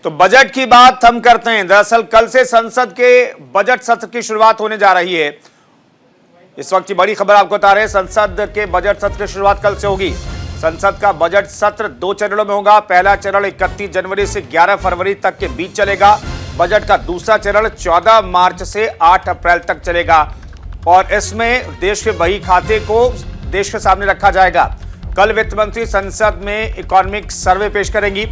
तो बजट की बात हम करते हैं। दरअसल कल से संसद के बजट सत्र की शुरुआत होने जा रही है। इस वक्त की बड़ी खबर आपको बता रहे हैं, संसद के बजट सत्र की शुरुआत कल से होगी। संसद का बजट सत्र 2 चरणों में होगा। पहला चरण 31 जनवरी से 11 फरवरी तक के बीच चलेगा। बजट का दूसरा चरण 14 मार्च से 8 अप्रैल तक चलेगा और इसमें देश के बही खाते को देश के सामने रखा जाएगा। कल वित्त मंत्री संसद में इकोनॉमिक सर्वे पेश करेंगी।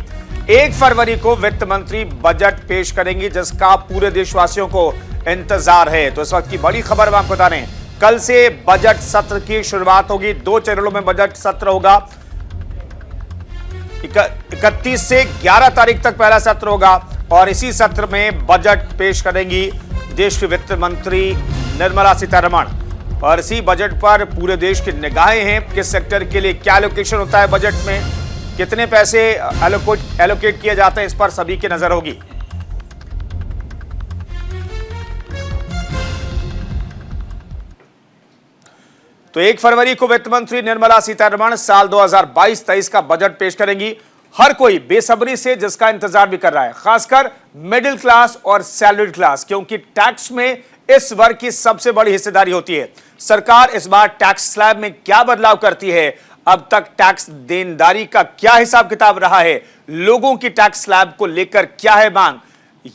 1 फरवरी को वित्त मंत्री बजट पेश करेंगी, जिसका पूरे देशवासियों को इंतजार है। तो इस वक्त की बड़ी खबर हम आपको बता रहे हैं, कल से बजट सत्र की शुरुआत होगी। 2 चरणों में बजट सत्र होगा। 31 से 11 तारीख तक पहला सत्र होगा और इसी सत्र में बजट पेश करेंगी देश की वित्त मंत्री निर्मला सीतारमण। और इसी बजट पर पूरे देश की निगाहें हैं। किस सेक्टर के लिए क्या एलोकेशन होता है, बजट में कितने पैसे एलोकेट किए जाते हैं, इस पर सभी की नजर होगी। तो 1 फरवरी को वित्त मंत्री निर्मला सीतारमण साल 2022-23 का बजट पेश करेंगी। हर कोई बेसब्री से जिसका इंतजार भी कर रहा है, खासकर मिडिल क्लास और सैलरीड क्लास, क्योंकि टैक्स में इस वर्ग की सबसे बड़ी हिस्सेदारी होती है। सरकार इस बार टैक्स स्लैब में क्या बदलाव करती है, अब तक टैक्स देनदारी का क्या हिसाब किताब रहा है, लोगों की टैक्स स्लैब को लेकर क्या है मांग,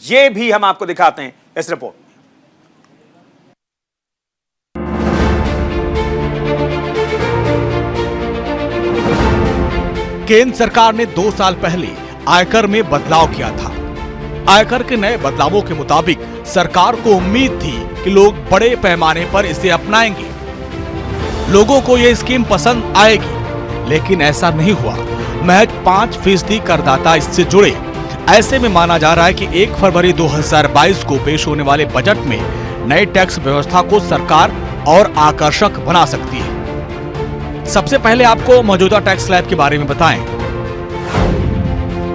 यह भी हम आपको दिखाते हैं इस रिपोर्ट। केंद्र सरकार ने 2 साल पहले आयकर में बदलाव किया था। आयकर के नए बदलावों के मुताबिक सरकार को उम्मीद थी कि लोग बड़े पैमाने पर इसे अपनाएंगे, लोगों को यह स्कीम पसंद आएगी, लेकिन ऐसा नहीं हुआ। महज 5% करदाता इससे जुड़े। ऐसे में माना जा रहा है कि 1 फरवरी 2022 को पेश होने वाले बजट में नई टैक्स व्यवस्था को सरकार और आकर्षक बना सकती है। सबसे पहले आपको मौजूदा टैक्स स्लैब के बारे में बताएं।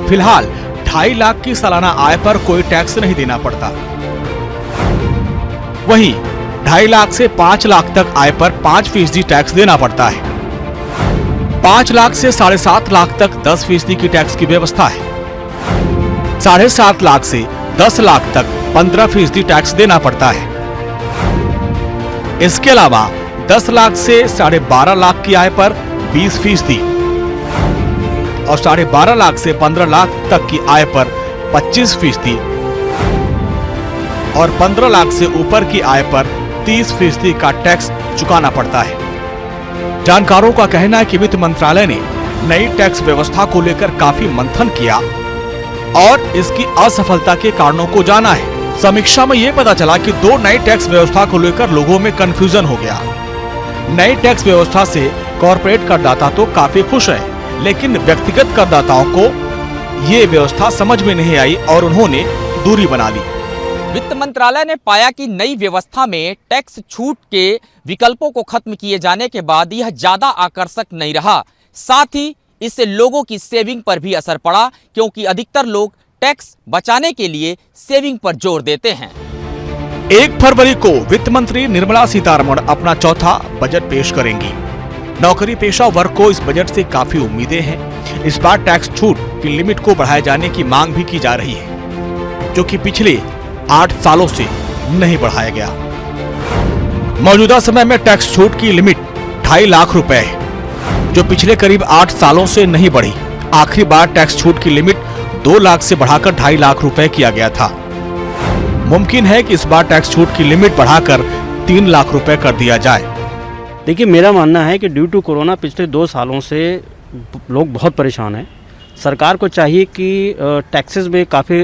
फिलहाल 2.5 लाख की सालाना आय पर कोई टैक्स नहीं देना पड़ता। वहीं 2.5 लाख से 5 लाख तक आय पर 5% टैक्स देना पड़ता है। 5 लाख से 7.5 लाख तक 10% की टैक्स की व्यवस्था है। 7.5 लाख से 10 लाख तक 15% टैक्स देना पड़ता है। इसके अलावा 10 लाख से 12.5 लाख की आय पर 20% और 12.5 लाख से 15 लाख तक की आय पर 25% और 15 लाख से ऊपर की आय पर 30% का टैक्स चुकाना पड़ता है। जानकारों का कहना है कि वित्त मंत्रालय ने नई टैक्स व्यवस्था को लेकर काफी मंथन किया और इसकी असफलता के कारणों को जाना है। समीक्षा में यह पता चला कि 2 नई टैक्स व्यवस्था को लेकर लोगों में कंफ्यूजन हो गया। नई टैक्स व्यवस्था से कॉर्पोरेट करदाता तो काफी खुश है, लेकिन व्यक्तिगत करदाताओं को ये व्यवस्था समझ में नहीं आई और उन्होंने दूरी बना ली। वित्त मंत्रालय ने पाया कि नई व्यवस्था में टैक्स छूट के विकल्पों को खत्म किए जाने के बाद यह ज्यादा आकर्षक नहीं रहा। साथ ही इससे लोगों की सेविंग पर भी असर पड़ा, क्योंकि अधिकतर लोग टैक्स बचाने के लिए सेविंग पर जोर देते हैं। 1 फरवरी को वित्त मंत्री निर्मला सीतारमण अपना चौथा बजट पेश करेंगी। नौकरी पेशा वर्ग को इस बजट से काफी उम्मीदें हैं। इस बार टैक्स छूट की लिमिट को बढ़ाए जाने की मांग भी की जा रही है, जो कि पिछले 8 सालों से नहीं बढ़ाया गया। मौजूदा समय में टैक्स छूट की लिमिट 2.5 लाख रुपए है, जो पिछले करीब 8 सालों से नहीं बढ़ी। आखिरी बार टैक्स छूट की लिमिट 2 लाख से बढ़ाकर 2.5 लाख रुपए किया गया था। मुमकिन है कि इस बार टैक्स छूट की लिमिट बढ़ाकर 3 लाख रुपए कर दिया जाए। देखिए, मेरा मानना है कि ड्यू टू कोरोना पिछले 2 सालों से लोग बहुत परेशान हैं। सरकार को चाहिए कि टैक्सेस में काफ़ी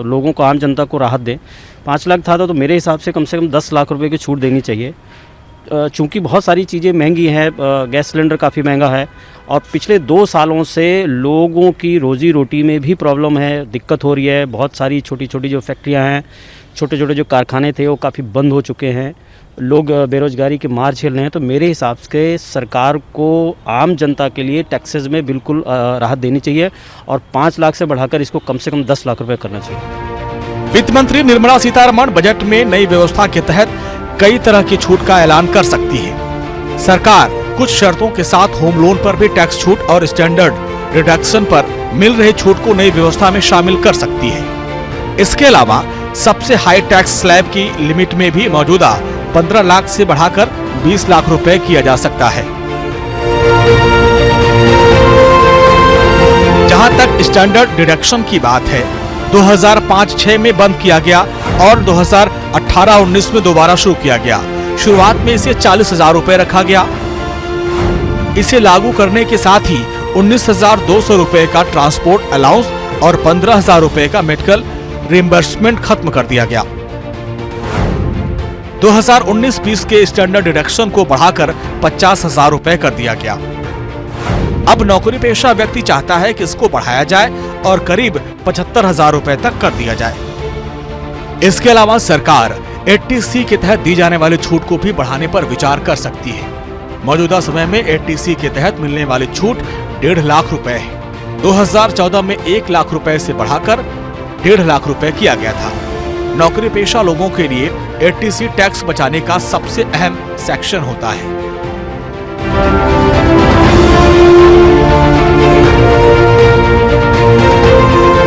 लोगों को, आम जनता को राहत दें। 5 लाख था तो मेरे हिसाब से कम 10 लाख रुपए की छूट देनी चाहिए। चूँकि बहुत सारी चीज़ें महंगी हैं, गैस सिलेंडर काफ़ी महंगा है और पिछले 2 सालों से लोगों की रोज़ी रोटी में भी प्रॉब्लम है, दिक्कत हो रही है। बहुत सारी छोटी छोटी जो फैक्ट्रियाँ हैं, छोटे छोटे जो कारखाने थे वो काफ़ी बंद हो चुके हैं। लोग बेरोजगारी के मार झेल रहे हैं। तो मेरे हिसाब से सरकार को आम जनता के लिए टैक्सेस में बिल्कुल राहत देनी चाहिए और 5 लाख से बढ़ाकर इसको कम से कम 10 लाख रुपए करना चाहिए। वित्त मंत्री निर्मला सीतारमण बजट में नई व्यवस्था के तहत कई तरह की छूट का ऐलान कर सकती है। सरकार कुछ शर्तों के साथ होम लोन पर भी टैक्स छूट और स्टैंडर्ड डिडक्शन पर मिल रही छूट को नई व्यवस्था में शामिल कर सकती है। इसके अलावा सबसे हाई टैक्स स्लैब की लिमिट में भी मौजूदा 15 लाख से बढ़ाकर 20 लाख रुपए किया जा सकता है। जहां तक स्टैंडर्ड डिडक्शन की बात है, 2005-06 में बंद किया गया और 2018-19 में दोबारा शुरू किया गया। शुरुआत में इसे 40,000 रुपए रखा गया। इसे लागू करने के साथ ही 19,200 रुपए का ट्रांसपोर्ट अलाउंस और 15,000 रुपए का मेडिकल रिइंबर्समेंट खत्म कर दिया गया। 2019-20 के स्टैंडर्ड डिडक्शन को बढ़ाकर 50,000 रुपए कर दिया गया। अब नौकरी पेशा व्यक्ति चाहता है कि इसको बढ़ाया जाए और करीब 75,000 रुपए तक कर दिया जाए। इसके अलावा सरकार 80C के तहत दी जाने वाली छूट को भी बढ़ाने पर विचार कर सकती है। मौजूदा समय में 80C के तहत मिलने वाली छूट 1.5 लाख रुपए है। 2014 में 1 लाख रुपए से बढ़ाकर 1.5 लाख रुपए किया गया था। नौकरी पेशा लोगों के लिए 80C टैक्स बचाने का सबसे अहम सेक्शन होता है।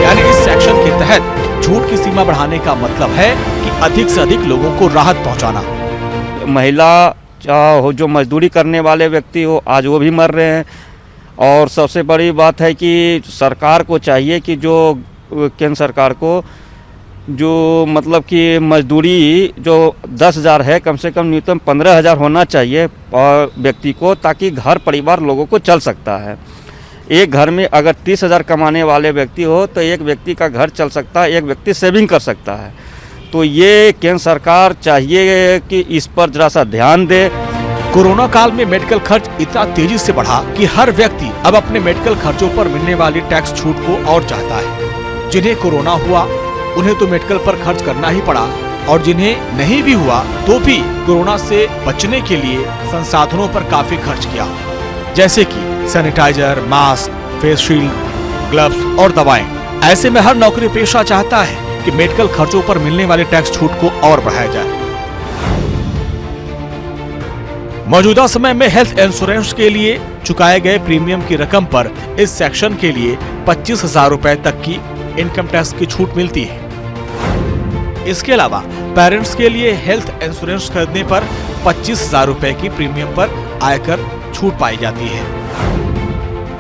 यानी इस सेक्शन के तहत छूट की सीमा बढ़ाने का मतलब है कि अधिक से अधिक लोगों को राहत पहुंचाना। महिला हो, जो मजदूरी करने वाले व्यक्ति हो, आज वो भी मर रहे हैं। और सबसे बड़ी बात है कि सरकार को चाहिए कि जो केंद्र सरकार को जो मतलब कि मजदूरी जो 10,000 है, कम से कम न्यूनतम 15,000 होना चाहिए और व्यक्ति को, ताकि घर परिवार लोगों को चल सकता है। एक घर में अगर 30,000 कमाने वाले व्यक्ति हो तो एक व्यक्ति का घर चल सकता है, एक व्यक्ति सेविंग कर सकता है। तो ये केंद्र सरकार चाहिए कि इस पर जरा सा ध्यान दे। कोरोना काल में मेडिकल खर्च इतना तेजी से बढ़ा कि हर व्यक्ति अब अपने मेडिकल खर्चों पर मिलने वाली टैक्स छूट को और चाहता है। जिन्हें कोरोना हुआ उन्हें तो मेडिकल पर खर्च करना ही पड़ा, और जिन्हें नहीं भी हुआ तो भी कोरोना से बचने के लिए संसाधनों पर काफी खर्च किया, जैसे कि sanitiser, mask, face shield, gloves और दवाएं। ऐसे में हर नौकरी पेशा चाहता है कि मेडिकल खर्चों पर मिलने वाली टैक्स छूट को और बढ़ाया जाए। मौजूदा समय में हेल्थ इंश्योरेंस के लिए चुकाए गए प्रीमियम की रकम पर इस सेक्शन के लिए 25,000 रुपए तक की इनकम टैक्स की छूट मिलती है। इसके अलावा पेरेंट्स के लिए हेल्थ इंश्योरेंस खरीदने पर 25,000 रुपए की प्रीमियम पर आयकर छूट पाई जाती है।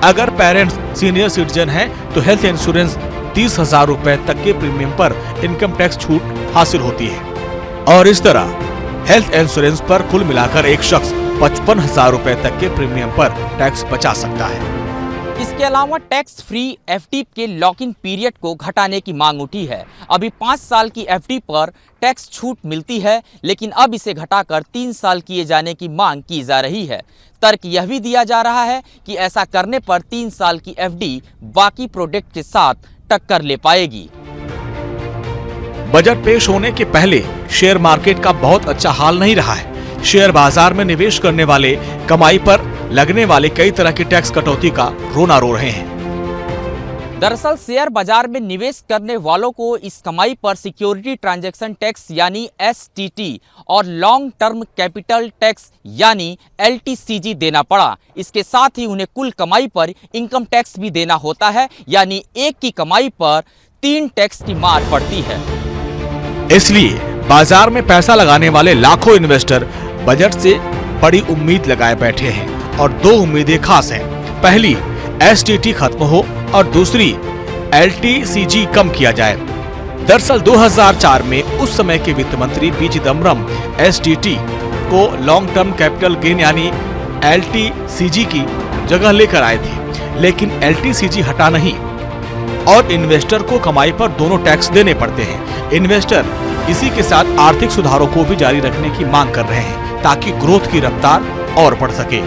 अगर पेरेंट्स सीनियर सिटीजन हैं तो हेल्थ इंश्योरेंस 30,000 रुपए तक के प्रीमियम पर इनकम टैक्स छूट हासिल होती है। और इस तरह हेल्थ इंश्योरेंस पर कुल मिलाकर एक शख्स 55,000 रुपए तक के प्रीमियम पर टैक्स बचा सकता है। इसके अलावा टैक्स फ्री एफडी के लॉक इन पीरियड को घटाने की मांग उठी है। अभी 5 साल की एफडी पर टैक्स छूट मिलती है, लेकिन अब इसे घटाकर 3 साल किए जाने की मांग की जा रही है। तर्क यह भी दिया जा रहा है कि ऐसा करने पर 3 साल की एफडी बाकी प्रोडक्ट के साथ टक्कर ले पाएगी। बजट पेश होने के पहले शेयर मार्केट का बहुत अच्छा हाल नहीं रहा है। शेयर बाजार में निवेश करने वाले कमाई पर लगने वाले कई तरह की टैक्स कटौती का रोना रो रहे हैं। दरअसल शेयर बाजार में निवेश करने वालों को इस कमाई पर सिक्योरिटी ट्रांजैक्शन टैक्स यानी STT और लॉन्ग टर्म कैपिटल टैक्स यानी LTCG देना पड़ा। इसके साथ ही उन्हें कुल कमाई पर इनकम टैक्स भी देना होता है, यानी एक की कमाई पर 3 टैक्स की मार पड़ती है। इसलिए बाजार में पैसा लगाने वाले लाखों इन्वेस्टर बजट से बड़ी उम्मीद लगाए बैठे हैं, और 2 उम्मीदें खास हैं। पहली, STT खत्म हो और दूसरी LTCG कम किया जाए। दरअसल 2004 में उस समय के वित्त मंत्री पी चिदम्बरम STT को लॉन्ग टर्म कैपिटल गेन यानी LTCG की जगह लेकर आए थे, लेकिन LTCG हटा नहीं और इन्वेस्टर को कमाई पर दोनों टैक्स देने पड़ते हैं। इन्वेस्टर इसी के साथ आर्थिक सुधारों को भी जारी रखने की मांग कर रहे हैं ताकि ग्रोथ की रफ्तार और बढ़ सके।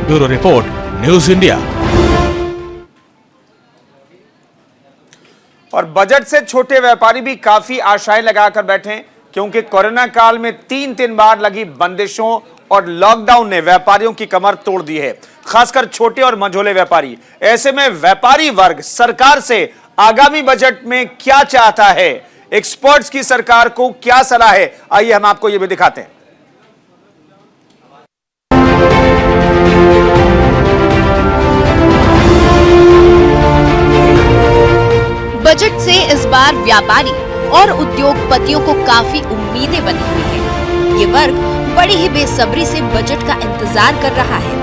Bureau report, news India. और बजट से छोटे व्यापारी भी काफी आशाएं लगाकर बैठे हैं, क्योंकि कोरोना काल में 3 बार लगी बंदिशों और लॉकडाउन ने व्यापारियों की कमर तोड़ दी है, खासकर छोटे और मझोले व्यापारी। ऐसे में व्यापारी वर्ग सरकार से आगामी बजट में क्या चाहता है, एक्सपर्ट्स की सरकार को क्या सलाह है, आइए हम आपको यह भी दिखाते हैं। बार व्यापारी और उद्योगपतियों को काफी उम्मीदें बनी हुई है। ये वर्ग बड़ी ही बेसब्री से बजट का इंतजार कर रहा है।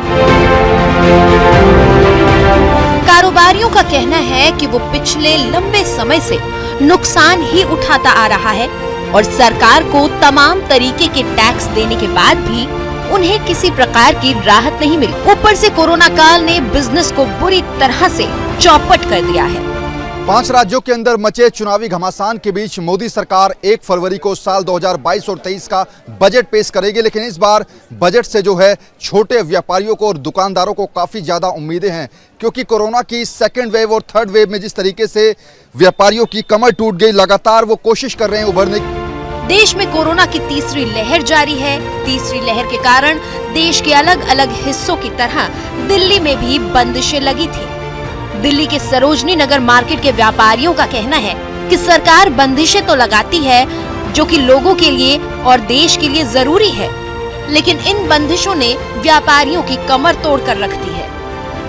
कारोबारियों का कहना है कि वो पिछले लंबे समय से नुकसान ही उठाता आ रहा है और सरकार को तमाम तरीके के टैक्स देने के बाद भी उन्हें किसी प्रकार की राहत नहीं मिली। ऊपर से कोरोना काल ने बिजनेस को बुरी तरह से चौपट कर दिया है। 5 राज्यों के अंदर मचे चुनावी घमासान के बीच मोदी सरकार 1 फरवरी को साल 2022 और 23 का बजट पेश करेगी, लेकिन इस बार बजट से जो है छोटे व्यापारियों को और दुकानदारों को काफ़ी ज़्यादा उम्मीदें हैं, क्योंकि कोरोना की सेकेंड वेव और थर्ड वेव में जिस तरीके से व्यापारियों की कमर टूट गई, लगातार वो कोशिश कर रहे हैं उभरने की। देश में कोरोना की तीसरी लहर जारी है। तीसरी लहर के कारण देश के अलग अलग हिस्सों की तरह दिल्ली में भी बंदिशें लगी थी। दिल्ली के सरोजनी नगर मार्केट के व्यापारियों का कहना है कि सरकार बंदिशें तो लगाती है जो कि लोगों के लिए और देश के लिए जरूरी है, लेकिन इन बंदिशों ने व्यापारियों की कमर तोड़ कर रख दी है।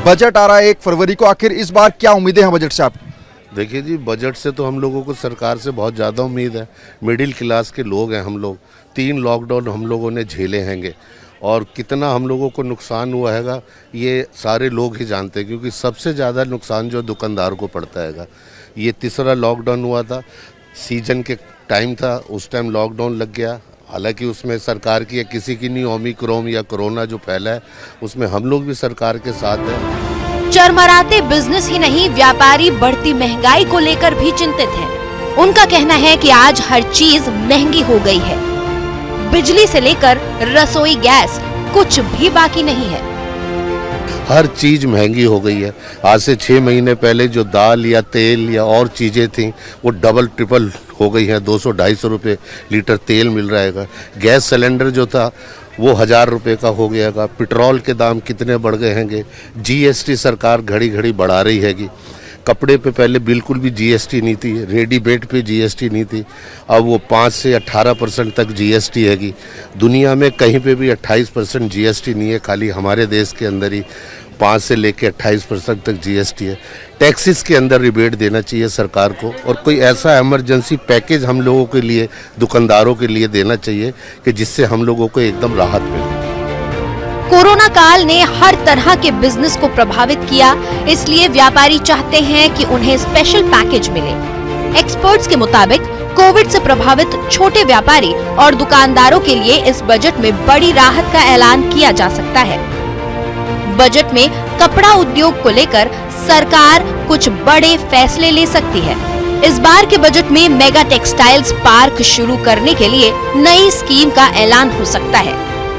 बजट आ रहा है 1 फरवरी को, आखिर इस बार क्या उम्मीदें हैं बजट से आप? देखिए जी, बजट से तो हम लोगों को सरकार से बहुत ज़्यादा उम्मीद है। मिडिल क्लास के लोग हैं हम लोग। 3 लॉकडाउन हम लोगों ने झेले हैंगे और कितना हम लोगों को नुकसान हुआ हैगा ये सारे लोग ही जानते हैं, क्योंकि सबसे ज़्यादा नुकसान जो दुकानदार को पड़ता हैगा। ये तीसरा लॉकडाउन हुआ था, सीजन के टाइम था, उस टाइम लॉकडाउन लग गया। हालांकि उसमें सरकार की या किसी की नहीं, ओमिक्रॉन या कोरोना जो फैला है उसमें हम लोग भी सरकार के साथ हैं। चरमराते बिजनेस ही नहीं, व्यापारी बढ़ती महंगाई को लेकर भी चिंतित हैं। उनका कहना है कि आज हर चीज महंगी हो गई है। बिजली से लेकर रसोई गैस कुछ भी बाकी नहीं है। हर चीज़ महंगी हो गई है। आज से 6 महीने पहले जो दाल या तेल या और चीज़ें थीं वो डबल ट्रिपल हो गई हैं। 200-250 रुपये लीटर तेल मिल रहा है। गैस सिलेंडर जो था वो 1000 रुपये का हो गया है। पेट्रोल के दाम कितने बढ़ गए हैंगे। जीएसटी सरकार घड़ी घड़ी बढ़ा रही हैगी। कपड़े पे पहले बिल्कुल भी जीएसटी नहीं थी, रेडीमेड पे जीएसटी नहीं थी, अब वो 5 से 18% तक जीएसटी हैगी। दुनिया में कहीं पे भी 28% जीएसटी नहीं है, खाली हमारे देश के अंदर ही 5 से लेकर 28% तक जीएसटी है। टैक्सेस के अंदर रिबेट देना चाहिए सरकार को, और कोई ऐसा इमरजेंसी पैकेज हम लोगों के लिए, दुकानदारों के लिए देना चाहिए कि जिससे हम लोगों को एकदम राहत मिले। कोरोना काल ने हर तरह के बिजनेस को प्रभावित किया, इसलिए व्यापारी चाहते हैं कि उन्हें स्पेशल पैकेज मिले। एक्सपर्ट्स के मुताबिक कोविड से प्रभावित छोटे व्यापारी और दुकानदारों के लिए इस बजट में बड़ी राहत का ऐलान किया जा सकता है। बजट में कपड़ा उद्योग को लेकर सरकार कुछ बड़े फैसले ले सकती है। इस बार के बजट में मेगा टेक्सटाइल्स पार्क शुरू करने के लिए नई स्कीम का ऐलान हो सकता है,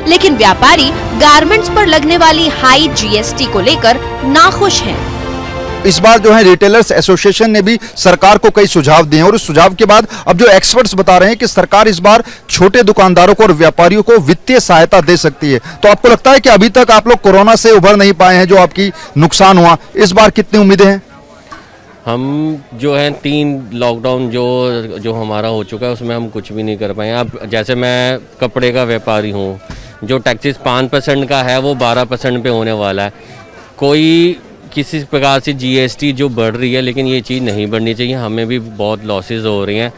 लेकिन व्यापारी गारमेंट्स पर लगने वाली हाई जीएसटी को लेकर नाखुश हैं। इस बार जो है रिटेलर्स एसोसिएशन ने भी सरकार को कई सुझाव दिए हैं, और उस सुझाव के बाद अब जो एक्सपर्ट्स बता रहे हैं कि सरकार इस बार छोटे दुकानदारों को और व्यापारियों को वित्तीय सहायता दे सकती है। तो आपको लगता है कि अभी तक आप लोग कोरोना से उभर नहीं पाए हैं, जो आपकी नुकसान हुआ, इस बार कितनी उम्मीदें हैं? हम जो है 3 लॉकडाउन जो हमारा हो चुका है उसमें हम कुछ भी नहीं कर पाए। अब जैसे मैं कपड़े का व्यापारी हूँ, जो टैक्सेस 5% का है वो 12% पे होने वाला है। कोई किसी प्रकार से जीएसटी जो बढ़ रही है, लेकिन ये चीज़ नहीं बढ़नी चाहिए। हमें भी बहुत लॉसेस हो रही हैं,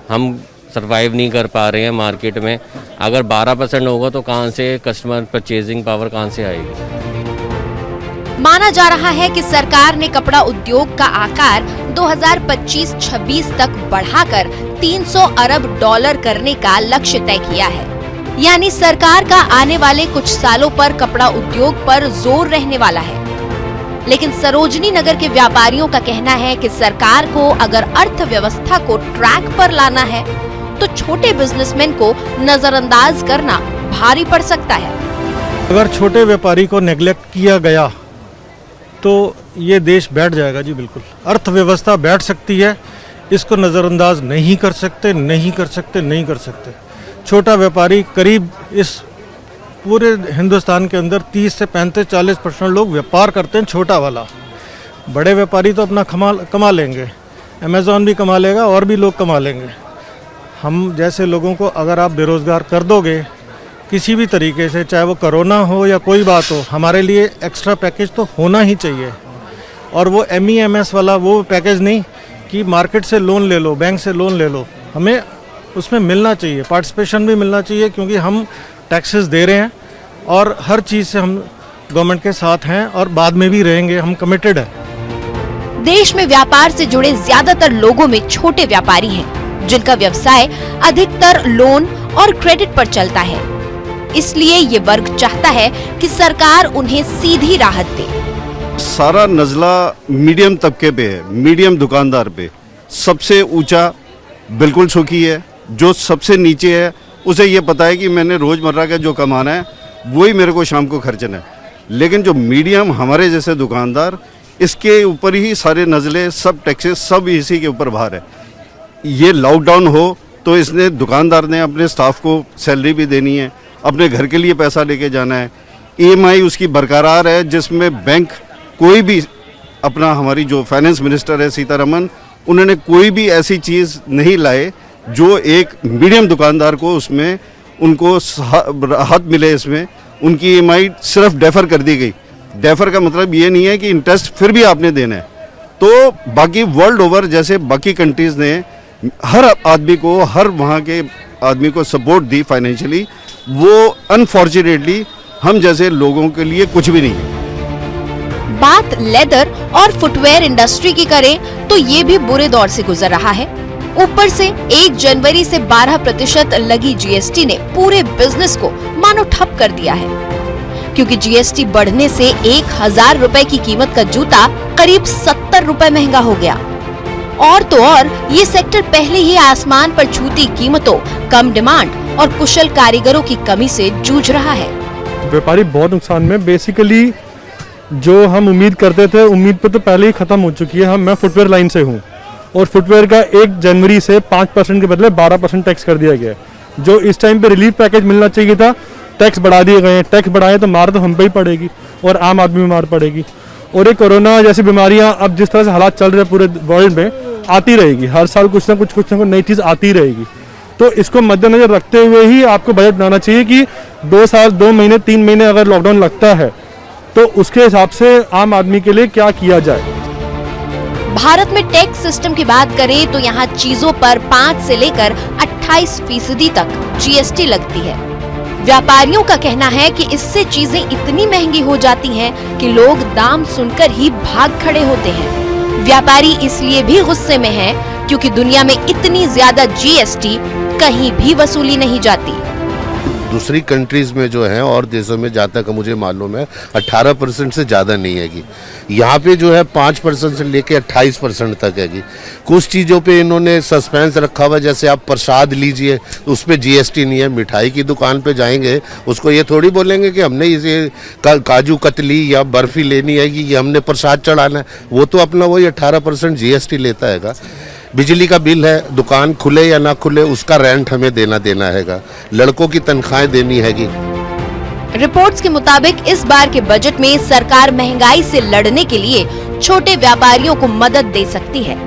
हम सरवाइव नहीं कर पा रहे हैं मार्केट में। अगर 12% होगा तो कहाँ से कस्टमर परचेजिंग पावर कहाँ से आएगी? माना जा रहा है कि सरकार ने कपड़ा उद्योग का आकार 2025-26 तक बढ़ाकर $300 अरब करने का लक्ष्य तय किया है। यानी सरकार का आने वाले कुछ सालों पर कपड़ा उद्योग पर जोर रहने वाला है। लेकिन सरोजनी नगर के व्यापारियों का कहना है कि सरकार को अगर अर्थव्यवस्था को ट्रैक पर लाना है तो छोटे बिजनेसमैन को नजरअंदाज करना भारी पड़ सकता है। अगर छोटे व्यापारी को नेग्लेक्ट किया गया तो ये देश बैठ जाएगा जी। बिल्कुल अर्थव्यवस्था बैठ सकती है, इसको नज़रअंदाज नहीं कर सकते, नहीं कर सकते, नहीं कर सकते। छोटा व्यापारी करीब इस पूरे हिंदुस्तान के अंदर 30 से 35-40% लोग व्यापार करते हैं, छोटा वाला। बड़े व्यापारी तो अपना कमा लेंगे, अमेज़ॉन भी कमा लेगा और भी लोग कमा लेंगे। हम जैसे लोगों को अगर आप बेरोज़गार कर दोगे किसी भी तरीके से, चाहे वो कोरोना हो या कोई बात हो, हमारे लिए एक्स्ट्रा पैकेज तो होना ही चाहिए। और वो MEMS वाला वो पैकेज नहीं कि मार्केट से लोन ले लो, बैंक से लोन ले लो, हमें उसमें मिलना चाहिए, पार्टिसिपेशन भी मिलना चाहिए, क्योंकि हम टैक्सेस दे रहे हैं और हर चीज़ से हम गवर्नमेंट के साथ हैं और बाद में भी रहेंगे, हम कमिटेड हैं। देश में व्यापार से जुड़े ज्यादातर लोगों में छोटे व्यापारी हैं, जिनका व्यवसाय अधिकतर लोन और क्रेडिट पर चलता है। इसलिए ये वर्ग चाहता है कि सरकार उन्हें सीधी राहत दे। सारा नज़ला मीडियम तबके पे है, मीडियम दुकानदार पे सबसे ऊंचा बिल्कुल सुखी है। जो सबसे नीचे है उसे ये पता है कि मैंने रोज़मर्रा का जो कमाना है वही मेरे को शाम को खर्चना है। लेकिन जो मीडियम हमारे जैसे दुकानदार, इसके ऊपर ही सारे नज़ले, सब टैक्सेस, सब इसी के ऊपर भार है। ये लॉकडाउन हो तो इसने दुकानदार ने अपने स्टाफ को सैलरी भी देनी है, अपने घर के लिए पैसा लेके जाना है, EMI उसकी बरकरार है, जिसमें बैंक कोई भी अपना, हमारी जो फाइनेंस मिनिस्टर है सीतारमन, उन्होंने कोई भी ऐसी चीज़ नहीं लाए जो एक मीडियम दुकानदार को उसमें उनको राहत मिले। इसमें उनकी EMI सिर्फ डेफर कर दी गई। डेफर का मतलब ये नहीं है कि इंटरेस्ट फिर भी आपने देना है। तो बाकी वर्ल्ड ओवर जैसे बाकी कंट्रीज़ ने हर आदमी को, हर वहाँ के आदमी को सपोर्ट दी फाइनेंशियली, वो अनफॉर्चुनेटली हम जैसे लोगों के लिए कुछ भी नहीं है। बात लेदर और फुटवेयर इंडस्ट्री की करें तो ये भी बुरे दौर से गुजर रहा है। ऊपर से 1 जनवरी से 12% लगी GST ने पूरे बिजनेस को मानो ठप कर दिया है, क्योंकि GST बढ़ने से 1000 रुपए की कीमत का जूता करीब 70 रुपए महंगा हो गया। और तो और ये सेक्टर पहले ही आसमान पर छूती कीमतों, कम डिमांड और कुशल कारीगरों की कमी से जूझ रहा है। व्यापारी बहुत नुकसान में, बेसिकली जो हम उम्मीद करते थे, उम्मीद पे तो पहले ही खत्म हो चुकी है। मैं फुटवेयर लाइन से हूँ और फुटवेयर का 1 जनवरी से 5% के बदले 12% टैक्स कर दिया गया है। जो इस टाइम पे रिलीफ पैकेज मिलना चाहिए था, टैक्स बढ़ा दिए गए हैं। टैक्स बढ़ाए तो मार तो हम पे ही पड़ेगी और आम आदमी में मार पड़ेगी। और ये कोरोना जैसी बीमारियां अब जिस तरह से हालात चल रहे हैं पूरे वर्ल्ड में, आती रहेगी। हर साल कुछ ना कुछ नई चीज़ आती रहेगी। तो इसको मद्देनजर रखते हुए ही आपको बजट बनाना चाहिए कि 2 साल, 2 महीने, 3 महीने अगर लॉकडाउन लगता है तो उसके हिसाब से आम आदमी के लिए क्या किया जाए। भारत में टैक्स सिस्टम की बात करें तो यहाँ चीजों पर 5 से लेकर 28% तक GST लगती है। व्यापारियों का कहना है कि इससे चीजें इतनी महंगी हो जाती हैं कि लोग दाम सुनकर ही भाग खड़े होते हैं। व्यापारी इसलिए भी गुस्से में हैं क्योंकि दुनिया में इतनी ज्यादा GST कहीं भी वसूली नहीं जाती। दूसरी कंट्रीज़ में जो है और देशों में जहाँ तक मुझे मालूम है 18% से ज़्यादा नहीं हैगी। यहाँ पे जो है 5% से लेके 28% तक हैगी। कुछ चीज़ों पे इन्होंने सस्पेंस रखा हुआ, जैसे आप प्रसाद लीजिए तो उस पर GST नहीं है। मिठाई की दुकान पे जाएंगे, उसको ये थोड़ी बोलेंगे कि हमने इसे काजू कतली या बर्फ़ी लेनी है कि ये हमने प्रसाद चढ़ाना है। वो तो अपना वही 18% GST लेता हैगा। बिजली का बिल है, दुकान खुले या ना खुले उसका रेंट हमें देना हैगा। लड़कों की तनख्वाहें देनी हैगी। रिपोर्ट्स के मुताबिक इस बार के बजट में सरकार महंगाई से लड़ने के लिए छोटे व्यापारियों को मदद दे सकती है,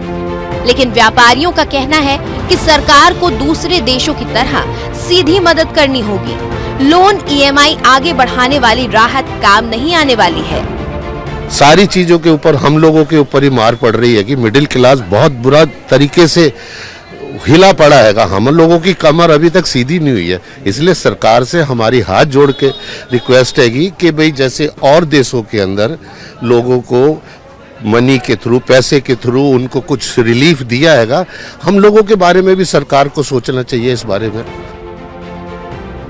लेकिन व्यापारियों का कहना है कि सरकार को दूसरे देशों की तरह सीधी मदद करनी होगी। लोन, EMI आगे बढ़ाने वाली राहत काम नहीं आने वाली है। सारी चीज़ों के ऊपर हम लोगों के ऊपर ही मार पड़ रही है कि मिडिल क्लास बहुत बुरा तरीके से हिला पड़ा हैगा। हम लोगों की कमर अभी तक सीधी नहीं हुई है। इसलिए सरकार से हमारी हाथ जोड़ के रिक्वेस्ट हैगी कि भाई जैसे और देशों के अंदर लोगों को मनी के थ्रू, पैसे के थ्रू उनको कुछ रिलीफ दिया हैगा, हम लोगों के बारे में भी सरकार को सोचना चाहिए इस बारे में।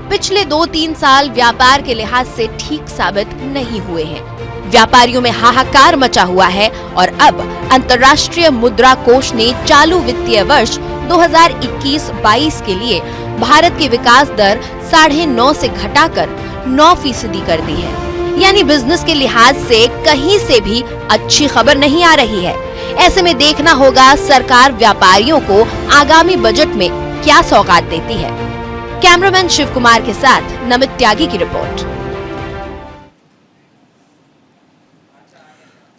पिछले 2-3 साल व्यापार के लिहाज से ठीक साबित नहीं हुए हैं। व्यापारियों में हाहाकार मचा हुआ है और अब अंतर्राष्ट्रीय मुद्रा कोष ने चालू वित्तीय वर्ष 2021-22 के लिए भारत की विकास दर 9.5 से घटाकर 9% कर दी है। यानी बिजनेस के लिहाज से कहीं से भी अच्छी खबर नहीं आ रही है। ऐसे में देखना होगा सरकार व्यापारियों को आगामी बजट में क्या सौगात देती है। कैमरामैन शिव कुमार के साथ नमित त्यागी की रिपोर्ट।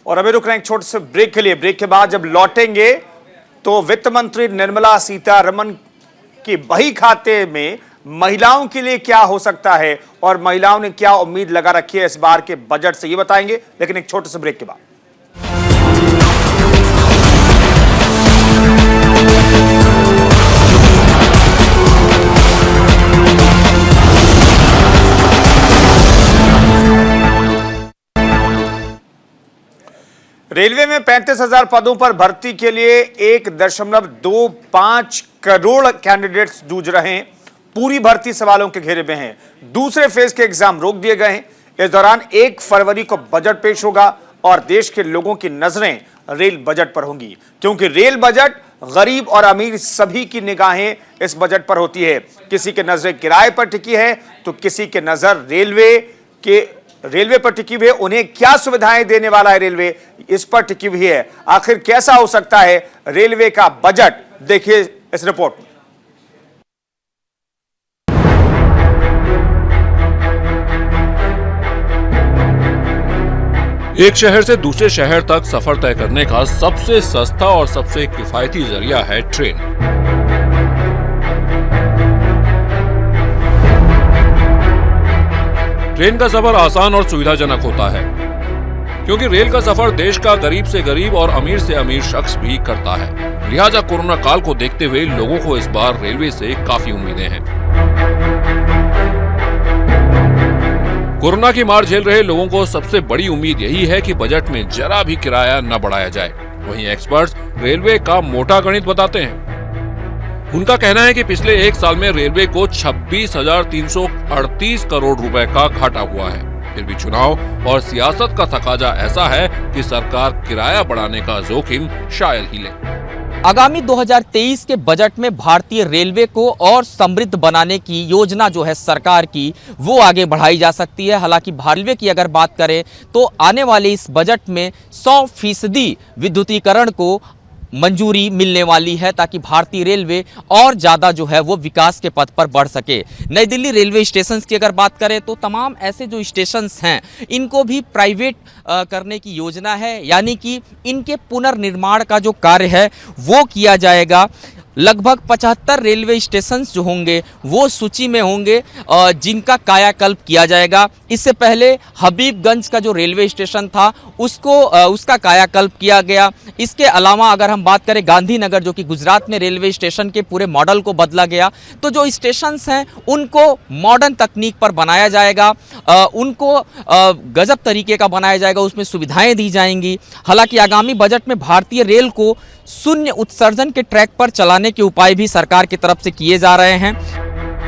और अभी रुक रहे हैं एक छोटे से ब्रेक के लिए। ब्रेक के बाद जब लौटेंगे तो वित्त मंत्री निर्मला सीतारमन की बही खाते में महिलाओं के लिए क्या हो सकता है और महिलाओं ने क्या उम्मीद लगा रखी है इस बार के बजट से, ये बताएंगे, लेकिन एक छोटे से ब्रेक के बाद। रेलवे में 35,000 पदों पर भर्ती के लिए 1.25 करोड़ कैंडिडेट्स जूझ रहे हैं। पूरी भर्ती सवालों के घेरे में है। दूसरे फेज के एग्जाम रोक दिए गए हैं। इस दौरान 1 फरवरी को बजट पेश होगा और देश के लोगों की नजरें रेल बजट पर होंगी, क्योंकि रेल बजट गरीब और अमीर सभी की निगाहें इस बजट पर होती है। किसी के नजरें किराए पर टिकी है तो किसी के नजर रेलवे पर टिकी हुई है। उन्हें क्या सुविधाएं देने वाला है रेलवे, इस पर टिकी हुई है। आखिर कैसा हो सकता है रेलवे का बजट, देखिए इस रिपोर्ट में। एक शहर से दूसरे शहर तक सफर तय करने का सबसे सस्ता और सबसे किफायती जरिया है ट्रेन। ट्रेन का सफर आसान और सुविधाजनक होता है, क्योंकि रेल का सफर देश का गरीब से गरीब और अमीर से अमीर शख्स भी करता है। लिहाजा कोरोना काल को देखते हुए लोगों को इस बार रेलवे से काफी उम्मीदें हैं। कोरोना की मार झेल रहे लोगों को सबसे बड़ी उम्मीद यही है कि बजट में जरा भी किराया न बढ़ाया जाए। वहीं एक्सपर्ट्स रेलवे का मोटा गणित बताते हैं। उनका कहना है कि पिछले 1 साल में रेलवे को 26,338 करोड़ रुपए का घाटा हुआ है। फिर भी चुनाव और सियासत का तकाजा ऐसा है कि सरकार किराया बढ़ाने का जोखिम शायद ही ले। आगामी 2023 के बजट में भारतीय रेलवे को और समृद्ध बनाने की योजना जो है सरकार की, वो आगे बढ़ाई जा सकती है। हालांकि रेलवे की अगर बात करें तो आने वाले इस बजट में 100% विद्युतीकरण को मंजूरी मिलने वाली है, ताकि भारतीय रेलवे और ज़्यादा जो है वो विकास के पथ पर बढ़ सके। नई दिल्ली रेलवे स्टेशंस की अगर बात करें तो तमाम ऐसे जो स्टेशंस हैं इनको भी प्राइवेट करने की योजना है, यानी कि इनके पुनर्निर्माण का जो कार्य है वो किया जाएगा। लगभग 75 रेलवे स्टेशन जो होंगे वो सूची में होंगे जिनका कायाकल्प किया जाएगा। इससे पहले हबीबगंज का जो रेलवे स्टेशन था उसका कायाकल्प किया गया। इसके अलावा अगर हम बात करें गांधीनगर जो कि गुजरात में रेलवे स्टेशन के पूरे मॉडल को बदला गया, तो जो स्टेशंस हैं उनको मॉडर्न तकनीक पर बनाया जाएगा, उनको गजब तरीके का बनाया जाएगा, उसमें सुविधाएं दी जाएंगी। हालांकि आगामी बजट में भारतीय रेल को शून्य उत्सर्जन के ट्रैक पर चलाने के उपाय भी सरकार की तरफ से किए जा रहे हैं।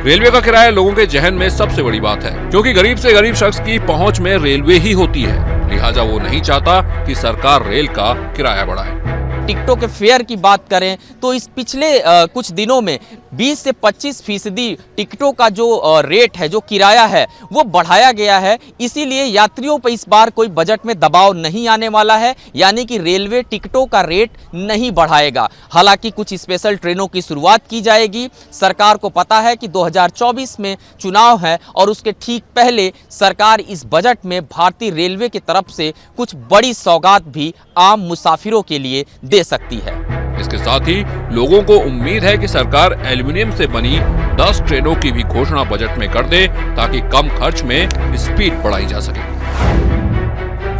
रेलवे का किराया लोगों के जहन में सबसे बड़ी बात है, क्योंकि गरीब से गरीब शख्स की पहुंच में रेलवे ही होती है। लिहाजा वो नहीं चाहता कि सरकार रेल का किराया बढ़ाए। टिकटों के फेयर की बात करें तो इस पिछले कुछ दिनों में 20 से 25% टिकटों का जो रेट है, जो किराया है, वो बढ़ाया गया है। इसीलिए यात्रियों पर इस बार कोई बजट में दबाव नहीं आने वाला है, यानी कि रेलवे टिकटों का रेट नहीं बढ़ाएगा। हालांकि कुछ स्पेशल ट्रेनों की शुरुआत की जाएगी। सरकार को पता है कि 2024 में चुनाव है और उसके ठीक पहले सरकार इस बजट में भारतीय रेलवे की तरफ से कुछ बड़ी सौगात भी आम मुसाफिरों के लिए दे सकती है। इसके साथ ही लोगों को उम्मीद है कि सरकार एल्युमिनियम से बनी 10 ट्रेनों की भी घोषणा बजट में कर दे, ताकि कम खर्च में स्पीड बढ़ाई जा सके।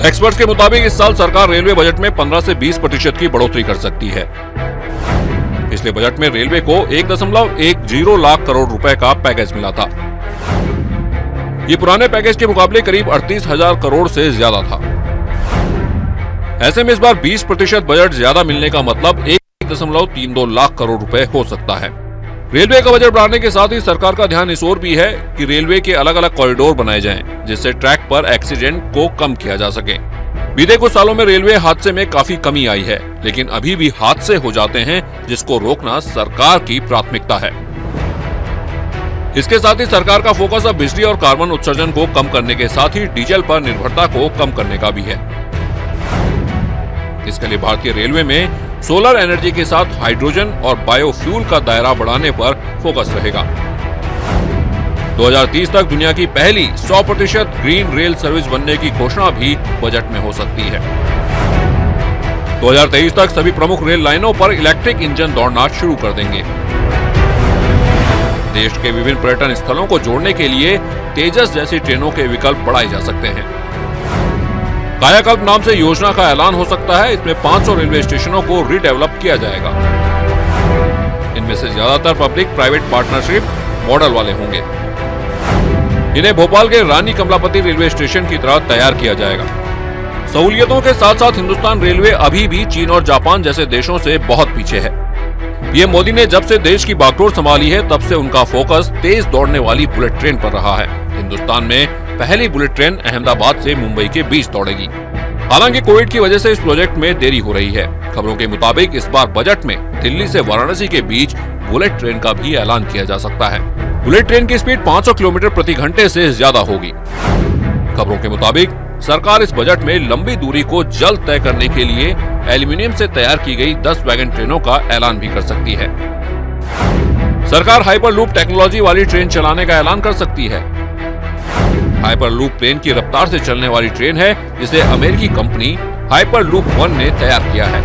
एक्सपर्ट्स के मुताबिक इस साल सरकार रेलवे बजट में 15 से 20% की बढ़ोतरी कर सकती है। पिछले बजट में रेलवे को 1.10 लाख करोड़ रुपए का पैकेज मिला था। ये पुराने पैकेज के मुकाबले करीब 38,000 करोड़ से ज्यादा था। ऐसे में इस बार 20% बजट ज्यादा मिलने का मतलब 1.32 लाख करोड़ रुपए हो सकता है। रेलवे का बजट बढ़ाने के साथ ही सरकार का ध्यान इस ओर भी है कि रेलवे के अलग अलग कॉरिडोर बनाए जाएं, जिससे ट्रैक पर एक्सीडेंट को कम किया जा सके। बीते कुछ सालों में रेलवे हादसे में काफी कमी आई है, लेकिन अभी भी हादसे हो जाते हैं, जिसको रोकना सरकार की प्राथमिकता है। इसके साथ ही सरकार का फोकस अब बिजली और कार्बन उत्सर्जन को कम करने के साथ ही डीजल पर निर्भरता को कम करने का भी है। इसके लिए भारतीय रेलवे में सोलर एनर्जी के साथ हाइड्रोजन और बायोफ्यूल का दायरा बढ़ाने पर फोकस रहेगा। 2030 तक दुनिया की पहली 100% ग्रीन रेल सर्विस बनने की घोषणा भी बजट में हो सकती है। 2023 तक सभी प्रमुख रेल लाइनों पर इलेक्ट्रिक इंजन दौड़ना शुरू कर देंगे। देश के विभिन्न पर्यटन स्थलों को जोड़ने के लिए तेजस जैसी ट्रेनों के विकल्प बढ़ाए जा सकते हैं। कायाकल्प नाम से योजना का ऐलान हो सकता है। इसमें 500 रेलवे स्टेशनों को रीडेवलप किया जाएगा। इनमें से ज्यादातर पब्लिक प्राइवेट पार्टनरशिप मॉडल वाले होंगे। इन्हें भोपाल के रानी कमलापति रेलवे स्टेशन की तरह तैयार किया जाएगा। सहूलियतों के साथ साथ हिंदुस्तान रेलवे अभी भी चीन और जापान जैसे देशों से बहुत पीछे है। पीएम मोदी ने जब से देश की बागडोर संभाली है तब से उनका फोकस तेज दौड़ने वाली बुलेट ट्रेन पर रहा है। हिंदुस्तान में पहली बुलेट ट्रेन अहमदाबाद से मुंबई के बीच दौड़ेगी। हालांकि कोविड की वजह से इस प्रोजेक्ट में देरी हो रही है। खबरों के मुताबिक इस बार बजट में दिल्ली से वाराणसी के बीच बुलेट ट्रेन का भी ऐलान किया जा सकता है। बुलेट ट्रेन की स्पीड 500 किलोमीटर प्रति घंटे से ज्यादा होगी। खबरों के मुताबिक सरकार इस बजट में लंबी दूरी को जल्द तय करने के लिए एल्यूमीनियम से तैयार की गई 10 वैगन ट्रेनों का ऐलान भी कर सकती है। सरकार हाइपरलूप टेक्नोलॉजी वाली ट्रेन चलाने का ऐलान कर सकती है। हाइपरलूप ट्रेन की रफ्तार से चलने वाली ट्रेन है जिसे अमेरिकी कंपनी हाइपरलूप 1 ने तैयार किया है।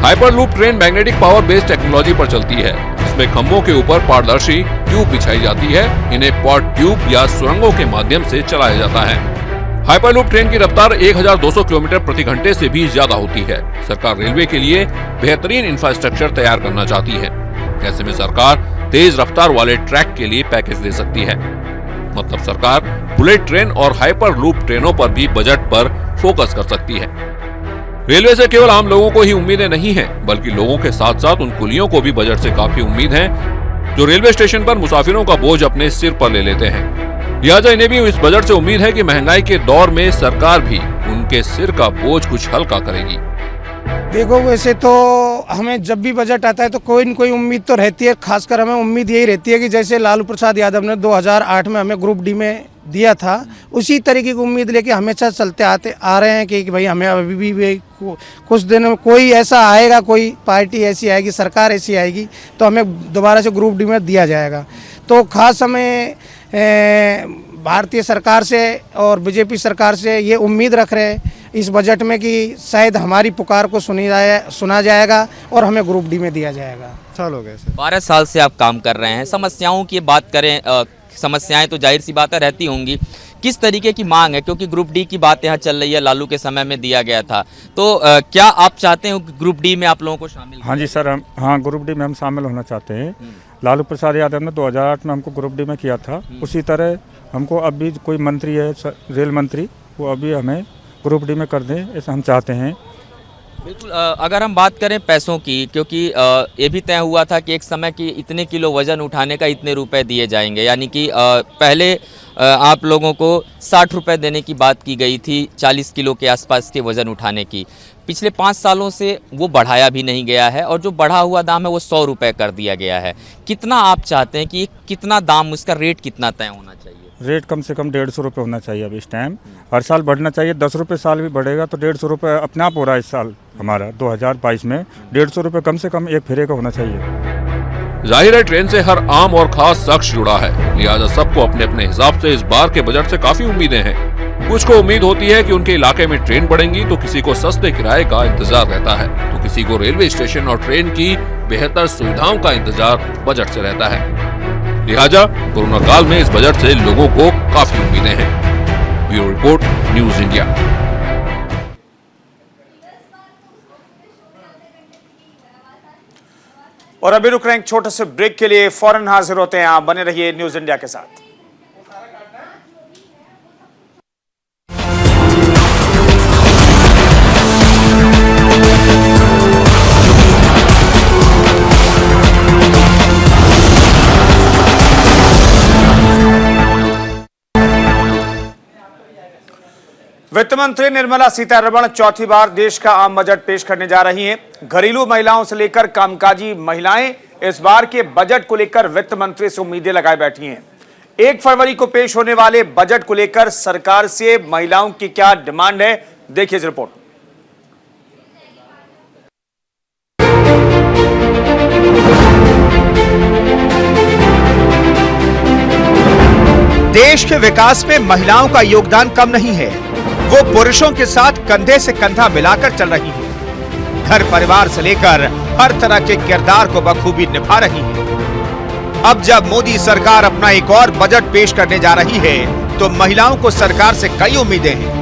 Hyperloop train magnetic power based technology पर चलती है। इसमें खंभों के ऊपर पारदर्शी ट्यूब बिछाई जाती है। इन्हें पॉड ट्यूब या सुरंगों के माध्यम से चलाया जाता है। हाइपरलूप ट्रेन की रफ्तार 1200 किलोमीटर प्रति घंटे से भी ज्यादा होती है। सरकार रेलवे के लिए बेहतरीन इंफ्रास्ट्रक्चर तैयार करना चाहती है। ऐसे में सरकार तेज रफ्तार वाले ट्रैक के लिए पैकेज दे सकती है। मतलब सरकार बुलेट ट्रेन और हाइपरलूप ट्रेनों पर भी बजट पर फोकस कर सकती है। रेलवे से केवल आम लोगों को ही उम्मीदें नहीं हैं, बल्कि लोगों के साथ साथ उन कुलियों को भी बजट से काफी उम्मीद है जो रेलवे स्टेशन पर मुसाफिरों का बोझ अपने सिर पर ले लेते हैं। लिहाजा इन्हें भी इस बजट से उम्मीद है कि महंगाई के दौर में सरकार भी उनके सिर का बोझ कुछ हल्का करेगी। देखो, वैसे तो हमें जब भी बजट आता है तो कोई न कोई उम्मीद तो रहती है। खासकर हमें उम्मीद यही रहती है कि जैसे लालू प्रसाद यादव ने 2008 में हमें ग्रुप डी में दिया था, उसी तरीके की उम्मीद लेके हमेशा चलते आ रहे हैं कि भाई हमें अभी भी कुछ दिनों में कोई ऐसा आएगा, कोई पार्टी ऐसी आएगी, सरकार ऐसी आएगी तो हमें दोबारा से ग्रुप डी में दिया जाएगा। तो खास हमें भारतीय सरकार से और बीजेपी सरकार से ये उम्मीद रख रहे हैं इस बजट में कि शायद हमारी पुकार को सुना जाएगा और हमें ग्रुप डी में दिया जाएगा। साल हो गए सर। 12 साल से आप काम कर रहे हैं। समस्याओं की बात करें, समस्याएं तो जाहिर सी बातें रहती होंगी। किस तरीके की मांग है, क्योंकि ग्रुप डी की बात यहाँ चल रही है, लालू के समय में दिया गया था, तो क्या आप चाहते हो कि ग्रुप डी में आप लोगों को शामिल? हाँ जी सर, हम ग्रुप डी में हम शामिल होना चाहते हैं। लालू प्रसाद यादव ने 2008 में हमको ग्रुप डी में किया था, उसी तरह हमको अभी कोई मंत्री है रेल मंत्री, वो अभी हमें ग्रुप डी में कर दें, ऐसा हम चाहते हैं। बिल्कुल। अगर हम बात करें पैसों की, क्योंकि ये भी तय हुआ था कि एक समय की इतने किलो वज़न उठाने का इतने रुपए दिए जाएंगे, यानी कि पहले आप लोगों को 60 रुपये देने की बात की गई थी 40 किलो के आसपास के वज़न उठाने की। पिछले 5 सालों से वो बढ़ाया भी नहीं गया है और जो बढ़ा हुआ दाम है वो 100 रुपये कर दिया गया है। कितना आप चाहते हैं कि कितना दाम, उसका रेट कितना तय होना चाहिए? रेट कम से कम 150 रुपये होना चाहिए अभी इस टाइम। हर साल बढ़ना चाहिए, 10 रुपये साल भी बढ़ेगा तो 150 रुपये अपने आप हो रहा है। इस साल हमारा 2022 में 150 रुपये कम से कम एक फेरे का होना चाहिए। जाहिर है ट्रेन से हर आम और खास शख्स जुड़ा है, लिहाजा सबको अपने अपने हिसाब से इस बार के बजट से काफी उम्मीदें हैं। कुछ को उम्मीद होती है कि उनके इलाके में ट्रेन बढ़ेंगी, तो किसी को सस्ते किराए का इंतजार रहता है, तो किसी को रेलवे स्टेशन और ट्रेन की बेहतर सुविधाओं का इंतजार बजट से रहता है। लिहाजा कोरोना काल में इस बजट से लोगों को काफी उम्मीदें हैं। Bureau report, news India. और अभी रुक रहे हैं एक छोटे से ब्रेक के लिए, फौरन हाजिर होते हैं। आप बने रहिए न्यूज इंडिया के साथ। वित्त मंत्री निर्मला सीतारमण चौथी बार देश का आम बजट पेश करने जा रही हैं। घरेलू महिलाओं से लेकर कामकाजी महिलाएं इस बार के बजट को लेकर वित्त मंत्री से उम्मीदें लगाए बैठी हैं। 1 फरवरी को पेश होने वाले बजट को लेकर सरकार से महिलाओं की क्या डिमांड है, देखिए इस रिपोर्ट। देश के विकास में महिलाओं का योगदान कम नहीं है। वो पुरुषों के साथ कंधे से कंधा मिलाकर चल रही हैं। घर परिवार से लेकर हर तरह के किरदार को बखूबी निभा रही हैं। अब जब मोदी सरकार अपना एक और बजट पेश करने जा रही है तो महिलाओं को सरकार से कई उम्मीदें हैं।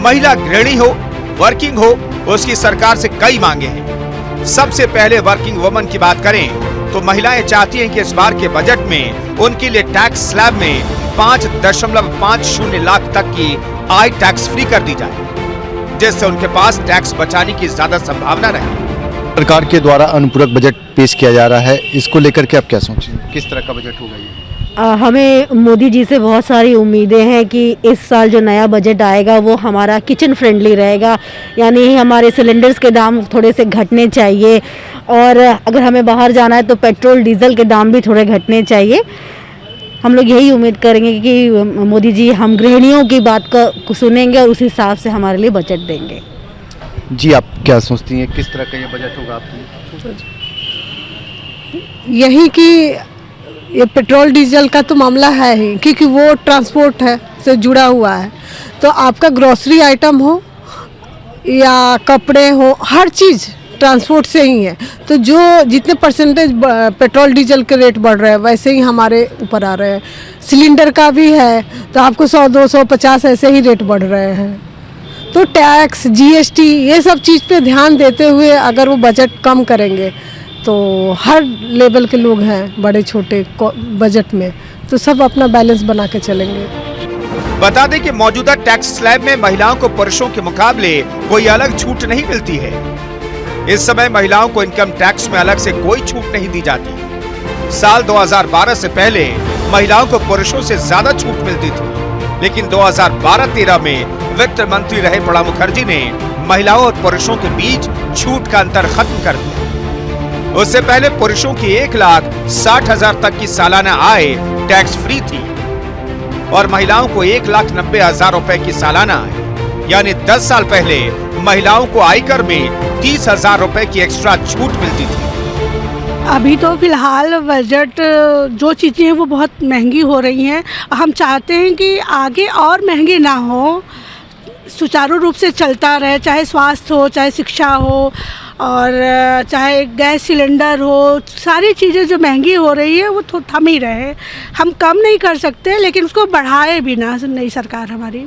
महिला गृहिणी हो, वर्किंग हो, उसकी सरकार से कई मांगे हैं। सबसे पहले वर्किंग वुमन की बात करें तो महिलाएं चाहती हैं कि इस बार के बजट में उनके लिए टैक्स स्लैब में 5.50 लाख तक की आय टैक्स फ्री कर दी जाए, जिससे उनके पास टैक्स बचाने की ज्यादा संभावना रहे। सरकार के द्वारा अनुपूरक बजट पेश किया जा रहा है, इसको लेकर के आप क्या सोचें, किस तरह का बजट होगा ये? हमें मोदी जी से बहुत सारी उम्मीदें हैं कि इस साल जो नया बजट आएगा वो हमारा किचन फ्रेंडली रहेगा, यानी हमारे सिलेंडर्स के दाम थोड़े से घटने चाहिए, और अगर हमें बाहर जाना है तो पेट्रोल डीजल के दाम भी थोड़े घटने चाहिए। हम लोग यही उम्मीद करेंगे कि मोदी जी हम गृहिणियों की बात को सुनेंगे और उस हिसाब से हमारे लिए बजट देंगे। जी, आप क्या सोचती हैं, किस तरह का ये बजट होगा आपके लिए? यही कि ये पेट्रोल डीजल का तो मामला है ही, क्योंकि वो ट्रांसपोर्ट है से जुड़ा हुआ है, तो आपका ग्रोसरी आइटम हो या कपड़े हो, हर चीज़ ट्रांसपोर्ट से ही है। तो जो जितने परसेंटेज पेट्रोल डीजल के रेट बढ़ रहे हैं वैसे ही हमारे ऊपर आ रहे हैं। सिलेंडर का भी है तो आपको 100, 200, 50 ऐसे ही रेट बढ़ रहे हैं। तो टैक्स, जीएसटी, ये सब चीज़ पे ध्यान देते हुए अगर वो बजट कम करेंगे तो हर लेवल के लोग हैं, बड़े छोटे बजट में, तो सब अपना बैलेंस बना के चलेंगे। बता दें कि मौजूदा टैक्स स्लैब में महिलाओं को पुरुषों के मुकाबले कोई अलग छूट नहीं मिलती है। इस समय महिलाओं को इनकम टैक्स में अलग से कोई छूट नहीं दी जाती। साल 2012 से पहले महिलाओं को पुरुषों से ज्यादा छूट मिलती थी, लेकिन 2012-13 में वित्त मंत्री रहे प्रणब मुखर्जी ने महिलाओं और पुरुषों के बीच छूट का अंतर खत्म कर दिया। उससे पहले पुरुषों की 1,60,000 तक की सालाना आय टैक्स फ्री थी और महिलाओं को 1,90,000 रुपए की सालाना आय, यानी 10 साल पहले महिलाओं को आयकर में 30,000 रुपए की एक्स्ट्रा छूट मिलती थी। अभी तो फिलहाल बजट जो चीज़ें हैं वो बहुत महंगी हो रही हैं। हम चाहते हैं कि आगे और महंगी ना हो, सुचारू रूप से चलता रहे, चाहे स्वास्थ्य हो, चाहे शिक्षा हो, और चाहे गैस सिलेंडर हो। सारी चीज़ें जो महंगी हो रही है वो तो थम ही रहे। हम कम नहीं कर सकते, लेकिन उसको बढ़ाए भी ना नई सरकार हमारी।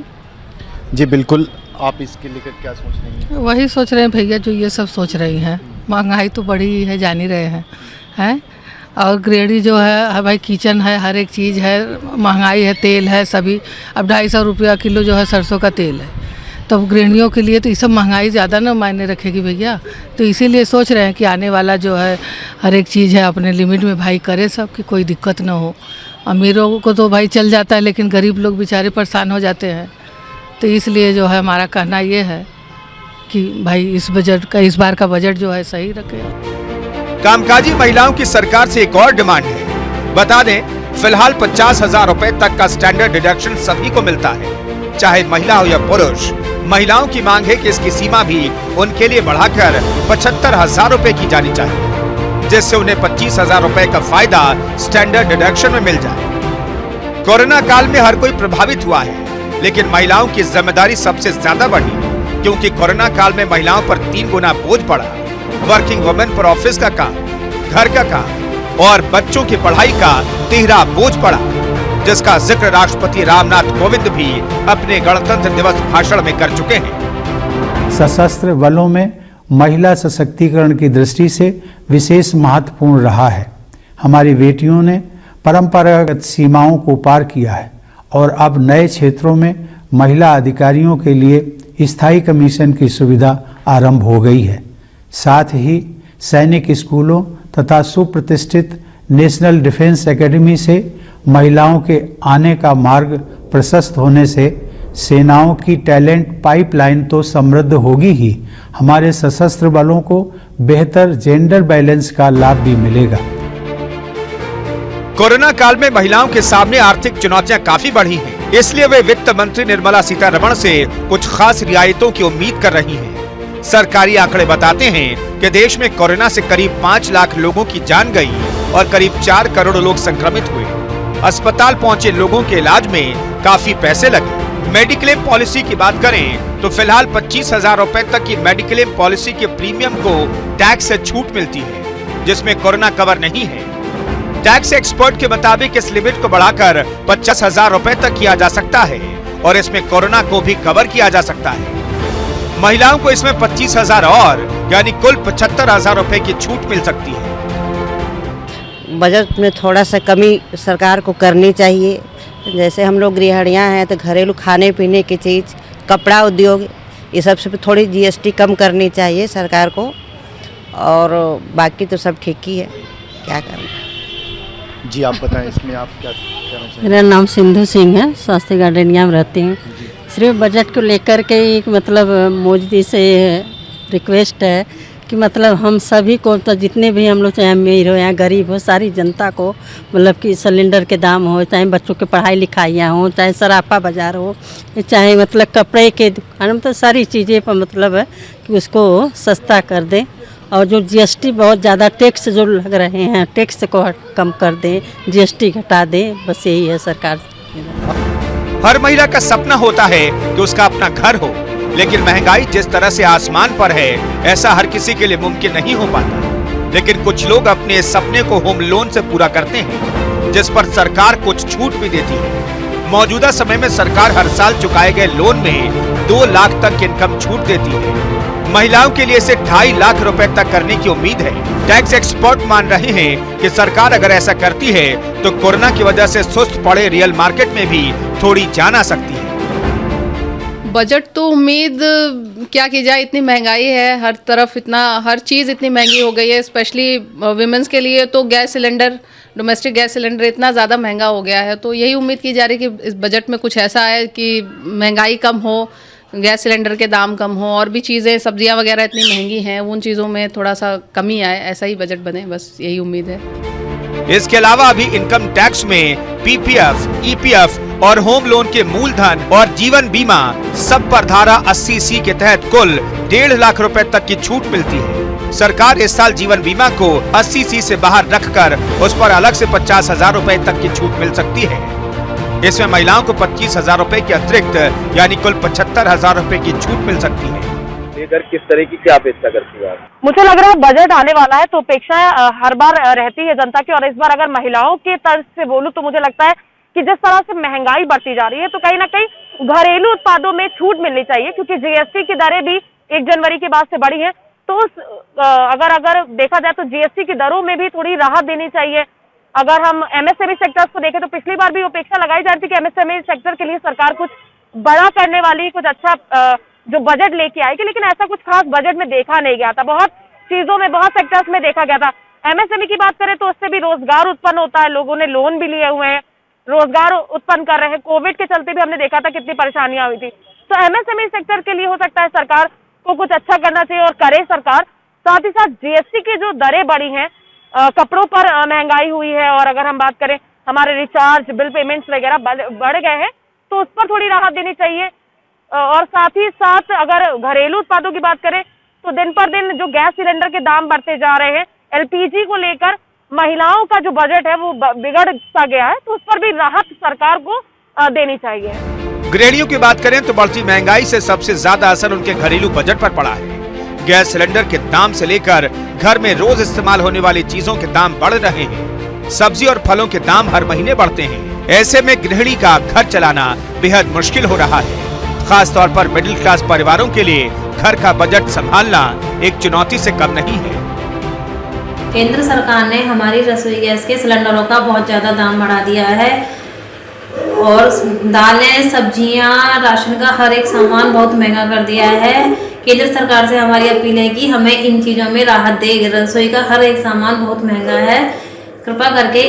जी बिल्कुल, आप इसके लेकर क्या सोच रही हैं? वही सोच रहे हैं भैया जो ये सब सोच रही हैं। महंगाई तो बढ़ी है, जान ही रहे हैं। और गृहिणी जो है भाई, किचन है, हर एक चीज़ है, महंगाई है, तेल है, सभी अब 250 रुपया किलो जो है सरसों का तेल है। तो गृहिणियों के लिए तो ये सब महंगाई ज़्यादा ना मायने रखेगी भैया। तो इसीलिए सोच रहे हैं कि आने वाला जो है हर एक चीज़ है अपने लिमिट में भाई करे सब, कि कोई दिक्कत ना हो। अमीरों को तो भाई चल जाता है, लेकिन गरीब लोग बेचारे परेशान हो जाते हैं। तो इसलिए जो है हमारा कहना ये है कि भाई इस बार का बजट जो है सही रखे। कामकाजी महिलाओं की सरकार से एक और डिमांड है। बता दें, फिलहाल 50,000 रुपए तक का स्टैंडर्ड डिडक्शन सभी को मिलता है, चाहे महिला हो या पुरुष। महिलाओं की मांग है कि इसकी सीमा भी उनके लिए बढ़ाकर 75,000 रुपए की जानी चाहिए, जिससे उन्हें 25,000 रुपए का फायदा स्टैंडर्ड डिडक्शन में मिल जाए। कोरोना काल में हर कोई प्रभावित हुआ है, लेकिन महिलाओं की जिम्मेदारी सबसे ज्यादा बढ़ी, क्योंकि कोरोना काल में महिलाओं पर 3 गुना बोझ पड़ा। वर्किंग वुमेन पर ऑफिस का काम, घर का काम और बच्चों की पढ़ाई का तिहरा बोझ पड़ा, जिसका जिक्र राष्ट्रपति रामनाथ कोविंद भी अपने गणतंत्र दिवस भाषण में कर चुके हैं। सशस्त्र बलों में महिला सशक्तिकरण की दृष्टि से विशेष महत्वपूर्ण रहा है। हमारी बेटियों ने परंपरागत सीमाओं को पार किया है और अब नए क्षेत्रों में महिला अधिकारियों के लिए स्थायी कमीशन की सुविधा आरंभ हो गई है। साथ ही सैनिक स्कूलों तथा सुप्रतिष्ठित नेशनल डिफेंस एकेडमी से महिलाओं के आने का मार्ग प्रशस्त होने से सेनाओं की टैलेंट पाइपलाइन तो समृद्ध होगी ही, हमारे सशस्त्र बलों को बेहतर जेंडर बैलेंस का लाभ भी मिलेगा। कोरोना काल में महिलाओं के सामने आर्थिक चुनौतियां काफी बढ़ी हैं, इसलिए वे वित्त मंत्री निर्मला सीतारमण से कुछ खास रियायतों की उम्मीद कर रही हैं। सरकारी आंकड़े बताते हैं कि देश में कोरोना से करीब 5 लाख लोगों की जान गई और करीब 4 करोड़ लोग संक्रमित हुए। अस्पताल पहुंचे लोगों के इलाज में काफी पैसे लगे। मेडिक्लेम पॉलिसी की बात करें तो फिलहाल 25,000 रुपए तक की मेडिक्लेम पॉलिसी के प्रीमियम को टैक्स से छूट मिलती है, जिसमें कोरोना कवर नहीं है। टैक्स एक्सपर्ट के मुताबिक इस लिमिट को बढ़ाकर 50,000 रुपए तक किया जा सकता है और इसमें कोरोना को भी कवर किया जा सकता है। महिलाओं को इसमें 25,000 और यानी कुल 75,000 रुपए की छूट मिल सकती है। बजट में थोड़ा सा कमी सरकार को करनी चाहिए। जैसे हम लोग गृहिणियाँ हैं तो घरेलू खाने पीने की चीज़, कपड़ा उद्योग, ये सब से थोड़ी जीएसटी कम करनी चाहिए सरकार को, और बाकी तो सब ठीक ही है, क्या करना। जी आप बताएं इसमें आप क्या कहना चाहिए? मेरा नाम सिंधु सिंह है, स्वास्थ्य गार्डनिया में रहती हूँ। सिर्फ बजट को लेकर के एक मतलब मोदी जी से रिक्वेस्ट है कि मतलब हम सभी को, तो जितने भी हम लोग चाहे अमीर हो या गरीब हो, सारी जनता को मतलब कि सिलेंडर के दाम हो, चाहे बच्चों के पढ़ाई लिखाइयाँ हो, चाहे सराफा बाज़ार हो, चाहे मतलब कपड़े के दुकान, मतलब सारी चीज़ें पर मतलब है कि उसको सस्ता कर दें, और जो जीएसटी बहुत ज़्यादा टैक्स जो लग रहे हैं, टैक्स को कम कर दें, जीएसटी घटा दें, बस यही है सरकार। हर महिला का सपना होता है कि उसका अपना घर हो, लेकिन महंगाई जिस तरह से आसमान पर है, ऐसा हर किसी के लिए मुमकिन नहीं हो पाता। लेकिन कुछ लोग अपने इस सपने को होम लोन से पूरा करते हैं, जिस पर सरकार कुछ छूट भी देती है। मौजूदा समय में सरकार हर साल चुकाए गए लोन में 2 लाख तक इनकम छूट देती है। महिलाओं के लिए इसे 2.5 लाख रुपए तक करने की उम्मीद है। टैक्स एक्सपर्ट मान रहे हैं कि सरकार अगर ऐसा करती है तो कोरोना की वजह से सुस्त पड़े रियल मार्केट में भी थोड़ी जान आ सकती है। बजट तो उम्मीद क्या की जाए, इतनी महंगाई है हर तरफ, इतना हर चीज़ इतनी महंगी हो गई है। स्पेशली विमेंस के लिए तो gas cylinder, domestic gas cylinder इतना ज़्यादा महंगा हो गया है। तो यही उम्मीद की जा रही है कि इस बजट में कुछ ऐसा है कि महंगाई कम हो, गैस सिलेंडर के दाम कम हो, और भी चीज़ें, सब्जियां वगैरह इतनी महंगी हैं, उन चीज़ों में थोड़ा सा कमी आए, ऐसा ही बजट बने, बस यही उम्मीद है। इसके अलावा अभी इनकम टैक्स में पीपीएफ, ईपीएफ और होम लोन के मूलधन और जीवन बीमा सब पर धारा 80C के तहत कुल 1.5 लाख रुपए तक की छूट मिलती है। सरकार इस साल जीवन बीमा को 80C से बाहर रखकर उस पर अलग से 50,000 रुपए तक की छूट मिल सकती है। इसमें महिलाओं को 25,000 रुपए के अतिरिक्त यानी कुल 75,000 रुपए की छूट मिल सकती है। इधर किस तरह की क्या अपेक्षा करती है? मुझे लग रहा है बजट आने वाला है तो अपेक्षा हर बार रहती है जनता की, और इस बार अगर महिलाओं के तर्ज से बोलूं तो मुझे लगता है कि जिस तरह से महंगाई बढ़ती जा रही है तो कहीं ना कहीं घरेलू उत्पादों में छूट मिलनी चाहिए, क्योंकि जीएसटी की दरें भी 1 जनवरी के बाद से बढ़ी है। तो अगर देखा जाए तो जीएसटी की दरों में भी थोड़ी राहत देनी चाहिए। अगर हम एमएसएमई सेक्टर्स को देखें तो पिछली बार भी अपेक्षा लगाई जा रही थी कि एमएसएमई सेक्टर के लिए सरकार कुछ बड़ा करने वाली, कुछ अच्छा जो बजट लेके आएगी, लेकिन ऐसा कुछ खास बजट में देखा नहीं गया था। बहुत चीजों में, बहुत सेक्टर्स में देखा गया था। एमएसएमई की बात करें तो उससे भी रोजगार उत्पन्न होता है, लोगों ने लोन भी लिए हुए हैं, रोजगार उत्पन्न कर रहे हैं। कोविड के चलते भी हमने देखा था कितनी परेशानियां हुई थी। तो एमएसएमई सेक्टर के लिए हो सकता है सरकार को कुछ अच्छा करना चाहिए, और करे सरकार। साथ ही साथ जीएसटी की जो दरें बढ़ी हैं, कपड़ों पर महंगाई हुई है, और अगर हम बात करें हमारे रिचार्ज, बिल पेमेंट्स वगैरह बढ़ गए हैं, तो उस पर थोड़ी राहत देनी चाहिए। और साथ ही साथ अगर घरेलू उत्पादों की बात करें तो दिन पर दिन जो गैस सिलेंडर के दाम बढ़ते जा रहे हैं, एलपीजी को लेकर महिलाओं का जो बजट है वो बिगड़ सा गया है, तो उस पर भी राहत सरकार को देनी चाहिए। गृहिणियों की बात करें तो बढ़ती महंगाई से सबसे ज्यादा असर उनके घरेलू बजट पर पड़ा है। गैस सिलेंडर के दाम से लेकर घर में रोज इस्तेमाल होने वाली चीजों के दाम बढ़ रहे हैं। सब्जी और फलों के दाम हर महीने बढ़ते हैं। ऐसे में गृहिणी का घर चलाना बेहद मुश्किल हो रहा है। खास तौर पर मिडिल क्लास परिवारों के लिए घर का बजट संभालना एक चुनौती से कम नहीं है। केंद्र सरकार ने हमारी रसोई गैस के सिलेंडरों का बहुत ज़्यादा दाम बढ़ा दिया है, और दालें, सब्जियां, राशन का हर एक सामान बहुत महंगा कर दिया है। केंद्र सरकार से हमारी अपील है कि हमें इन चीज़ों में राहत दे। रसोई का हर एक सामान बहुत महंगा है, कृपा करके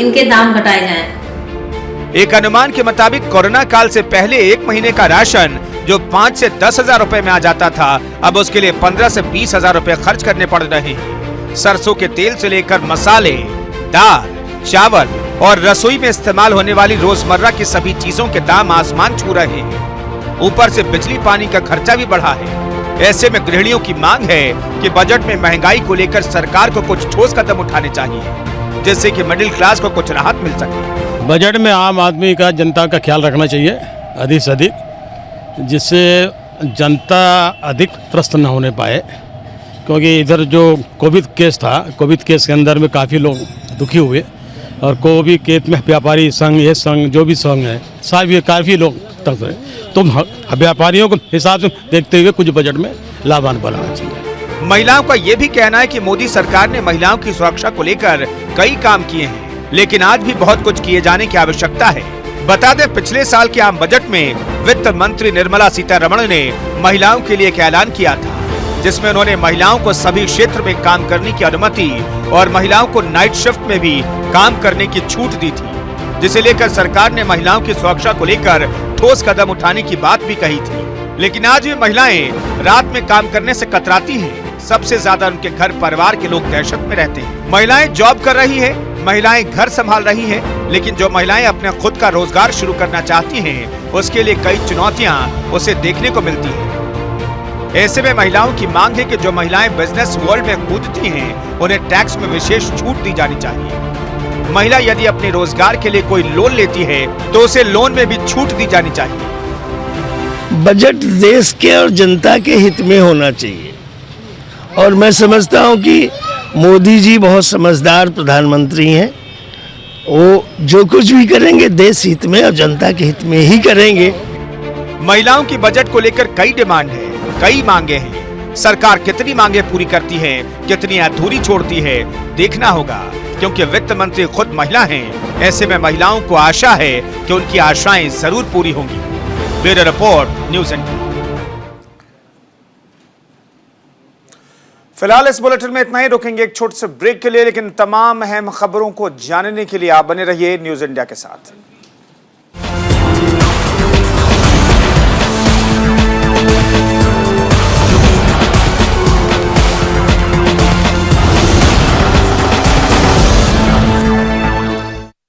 इनके दाम घटाए जाएं। एक अनुमान के मुताबिक कोरोना काल से पहले 1 महीने का राशन जो 5 से 10,000 रुपए में आ जाता था, अब उसके लिए 15 से 20,000 रुपए खर्च करने पड़ रहे हैं। सरसों के तेल से लेकर मसाले, दाल, चावल और रसोई में इस्तेमाल होने वाली रोजमर्रा की सभी चीजों के दाम आसमान छू रहे हैं। ऊपर से बिजली पानी का खर्चा भी बढ़ा है। ऐसे में गृहिणियों की मांग है कि बजट में महंगाई को लेकर सरकार को कुछ ठोस कदम उठाने चाहिए, जिससे कि मिडिल क्लास को कुछ राहत मिल सके। बजट में आम आदमी का, जनता का ख्याल रखना चाहिए अधिक से अधिक, जिससे जनता अधिक त्रस्त न होने पाए। क्योंकि इधर जो कोविड केस था, कोविड केस के अंदर में काफ़ी लोग दुखी हुए, और कोविड केस में व्यापारी संघ, ये संघ, जो भी संघ है, सारे काफ़ी लोग तक हुए। तो व्यापारियों को हिसाब से देखते हुए कुछ बजट में लाभान्वित बनाना चाहिए। महिलाओं का ये भी कहना है कि मोदी सरकार ने महिलाओं की सुरक्षा को लेकर कई काम किए हैं, लेकिन आज भी बहुत कुछ किए जाने की आवश्यकता है। बता दें, पिछले साल के आम बजट में वित्त मंत्री निर्मला सीतारमण ने महिलाओं के लिए एक ऐलान किया था, जिसमें उन्होंने महिलाओं को सभी क्षेत्र में काम करने की अनुमति और महिलाओं को नाइट शिफ्ट में भी काम करने की छूट दी थी, जिसे लेकर सरकार ने महिलाओं की सुरक्षा को लेकर ठोस कदम उठाने की बात भी कही थी। लेकिन आज ये महिलाएं रात में काम करने से कतराती हैं। सबसे ज्यादा उनके घर परिवार के लोग दहशत में रहते हैं। महिलाएं जॉब कर रही है, महिलाएं घर संभाल रही हैं, लेकिन जो महिलाएं अपने खुद का रोजगार शुरू करना चाहती हैं, उसके लिए कई चुनौतियां उसे देखने को मिलती हैं। ऐसे में महिलाओं की मांग है कि जो महिलाएं बिजनेस वर्ल्ड में कूदती हैं, उन्हें टैक्स में विशेष छूट दी जानी चाहिए। महिला यदि अपने रोजगार के लिए कोई लोन लेती है तो उसे लोन में भी छूट दी जानी चाहिए। बजट देश के और जनता के हित में होना चाहिए और मैं समझता हूं कि मोदी जी बहुत समझदार प्रधानमंत्री हैं। वो जो कुछ भी करेंगे देश हित में और जनता के हित में ही करेंगे। महिलाओं की बजट को लेकर कई डिमांड है, कई मांगे हैं। सरकार कितनी मांगे पूरी करती है, कितनी अधूरी छोड़ती है, देखना होगा, क्योंकि वित्त मंत्री खुद महिला हैं। ऐसे में महिलाओं को आशा है कि उनकी आशाएं जरूर पूरी होंगी। Bureau report, news India. फिलहाल इस बुलेटिन में इतना ही, रुकेंगे एक छोटे से ब्रेक के लिए, लेकिन तमाम अहम खबरों को जानने के लिए आप बने रहिए न्यूज़ इंडिया के साथ।